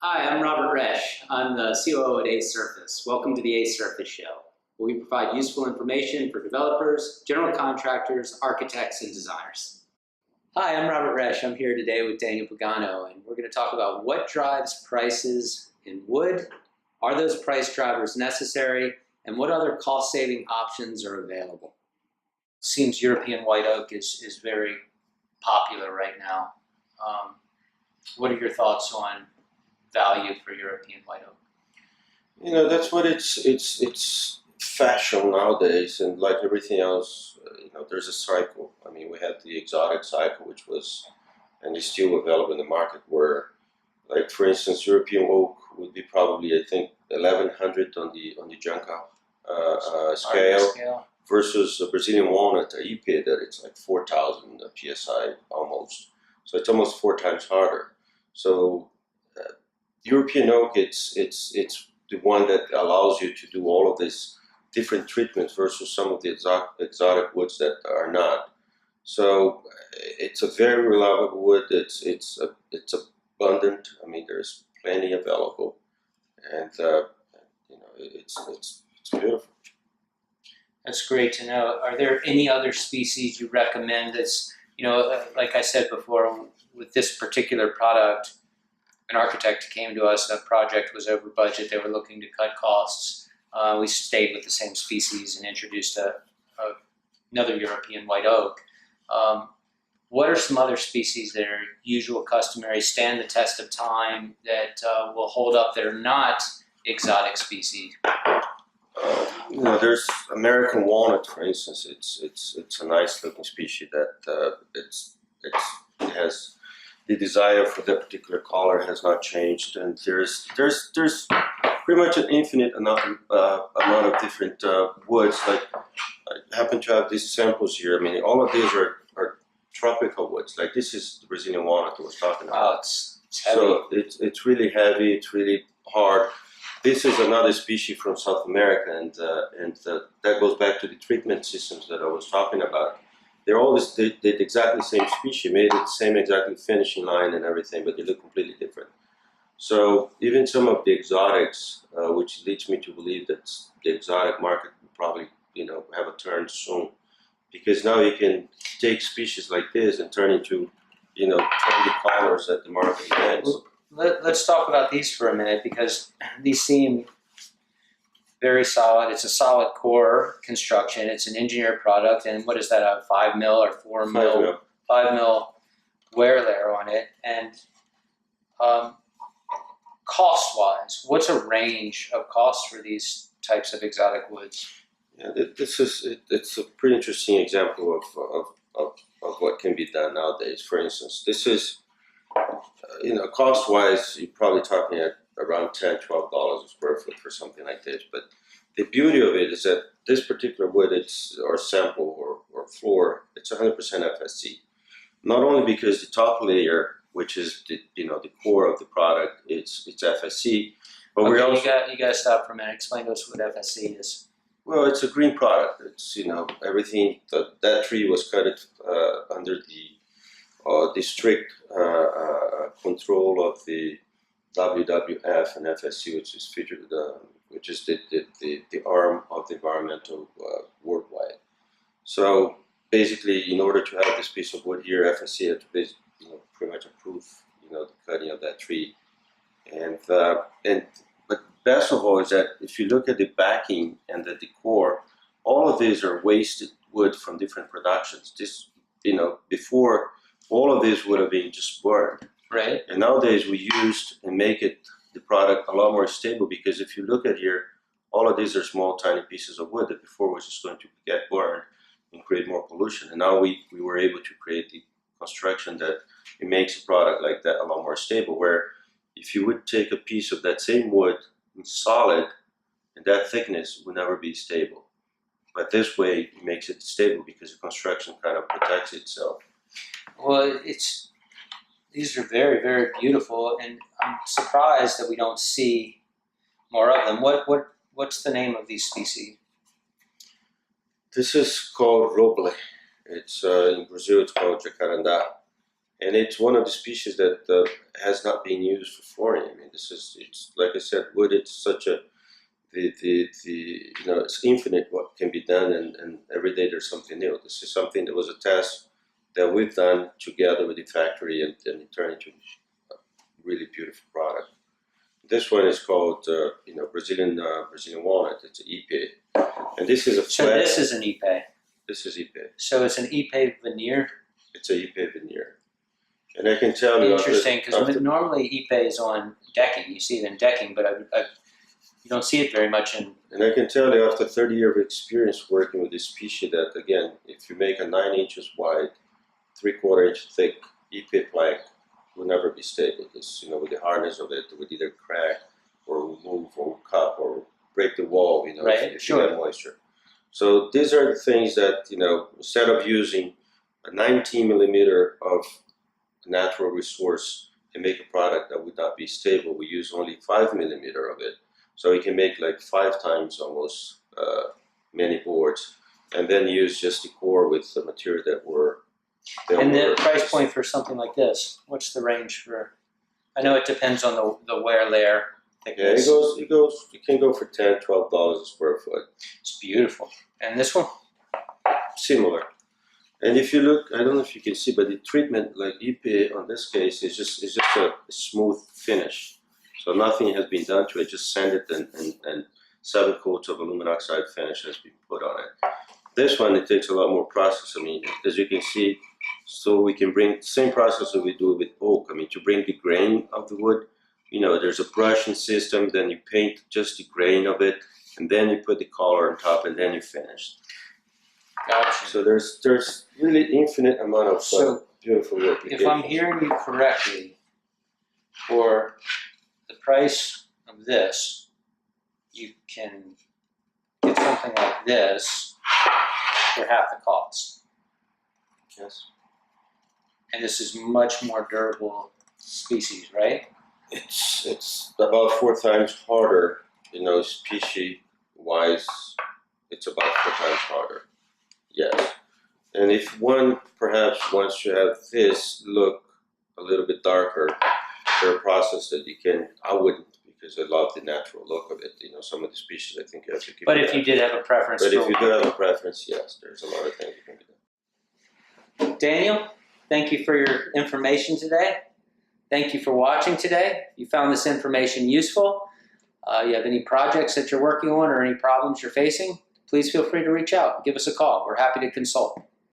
Hi, I'm Robert Resch. I'm the COO at Asurface. Welcome to the Asurface Show, where we provide useful information for developers, general contractors, architects, and designers. Hi, I'm Robert Resch. I'm here today with Daniel Pagano, and we're going to talk about what drives prices in wood, are those price drivers necessary, and what other cost-saving options are available. It seems European white oak is very popular right now. What are your thoughts on value for European white oak? You know, that's what it's fashion nowadays, and like everything else, there's a cycle. I mean, we had the exotic cycle, which was, and is still available in the market, where, like for instance, European oak would be probably, I think, 1100 on the Junca scale, versus a Brazilian walnut, a IP, that it's like 4000 psi almost. So it's almost 4 times harder. So European oak, it's the one that allows you to do all of these different treatments versus some of the exotic woods that are not. So it's a very reliable wood. It's abundant. I mean, there's plenty available, and it's beautiful. That's great to know. Are there any other species you recommend that's, like I said before, with this particular product, an architect came to us, that project was over budget, they were looking to cut costs. We stayed with the same species and introduced another European white oak. What are some other species that are usual, customary, stand the test of time, that will hold up, that are not exotic species? There's American walnut, for instance. It's a nice looking species that it has the desire for that particular color has not changed, and there's pretty much an infinite amount of different woods. Like, I happen to have these samples here. I mean, all of these are tropical woods. Like, this is the Brazilian walnut I was talking about. Oh, it's heavy. So it's really heavy. It's really hard. This is another species from South America, and that goes back to the treatment systems that I was talking about. They're always did exactly the same species, made it the same exactly finishing line and everything, but they look completely different. So even some of the exotics, which leads me to believe that the exotic market will probably have a turn soon, because now you can take species like this and turn into trendy colors that the market demands. Let's talk about these for a minute, because these seem very solid. It's a solid core construction. It's an engineered product, and what is that, a 5 mil or 4 mil? 5 mil wear layer on it. And cost-wise, what's a range of costs for these types of exotic woods? Yeah, it's a pretty interesting example of what can be done nowadays. For instance, this is cost-wise, you're probably talking at around $10, $12 a square foot for something like this. But the beauty of it is that this particular wood, or sample or floor, it's 100% FSC. Not only because the top layer, which is the core of the product, it's FSC, but okay, we also you got to stop for a minute. Explain to us what FSC is. Well, it's a green product. It's everything that tree was cut under the strict control of the WWF and FSC, which is the arm of the environmental worldwide. So basically, in order to have this piece of wood here, FSC had to pretty much approve the cutting of that tree. But best of all is that if you look at the backing and the decor, all of these are wasted wood from different productions. This before, all of this would have been just burned. Right. And nowadays we used and make the product a lot more stable, because if you look at here, all of these are small, tiny pieces of wood that before was just going to get burned and create more pollution. And now we were able to create the construction that it makes a product like that a lot more stable, where if you would take a piece of that same wood in solid, and that thickness would never be stable. But this way it makes it stable, because the construction kind of protects itself. Well, these are very, very beautiful, and I'm surprised that we don't see more of them. What's the name of these species? This is called roble. It's in Brazil. It's called jacarandá, And it's one of the species that has not been used for flooring. I mean, it's like I said, wood. It's such a it's infinite what can be done, and every day there's something new. This is something that was a test that we've done together with the factory, and it turned into a really beautiful product. This one is called Brazilian walnut. It's an ipe, and this is a flat. So this is an ipe. This is ipe. So it's an ipe veneer. It's a ipe veneer. And I can tell you, interesting, because normally ipe is on decking. You see it in decking, but you don't see it very much in. And I can tell you, after 30 years of experience working with this species, that again, if you make a 9 inches wide, 3/4 inch thick ipe plank, will never be stable. This, with the hardness of it, it would either crack or move or cup or break the wall. Right. If you get moisture. So these are the things that instead of using a 19 millimeter of natural resource and make a product that would not be stable, we use only 5 millimeter of it. So we can make like 5 times almost many boards, and then use just the core with the material that were. And the price point for something like this, what's the range for? I know it depends on the wear layer thickness. Yeah, it can go for $10, $12 a square foot. It's beautiful. And this one? Similar. And if you look, I don't know if you can see, but the treatment, like ipe on this case, is just a smooth finish. So nothing has been done to it, just sand it and 7 coats of aluminum oxide finish has been put on it. This one, it takes a lot more process. I mean, as you can see, so we can bring the same process that we do with oak. I mean, to bring the grain of the wood, there's a brushing system, then you paint just the grain of it, and then you put the color on top, and then you finish. Gotcha. So there's really infinite amount of beautiful work. If I'm hearing you correctly, for the price of this, you can get something like this for half the cost. Yes. And this is much more durable species, right? It's about 4 times harder, species wise. It's about 4 times harder. Yes. And if one perhaps wants to have this look a little bit darker, there are processes that you can. I wouldn't, because I love the natural look of it. Some of the species I think you have to keep. But if you did have a preference. But if you do have a preference, yes, there's a lot of things you can do. Daniel, thank you for your information today. Thank you for watching today. If you found this information useful, you have any projects that you're working on or any problems you're facing, please feel free to reach out. Give us a call. We're happy to consult.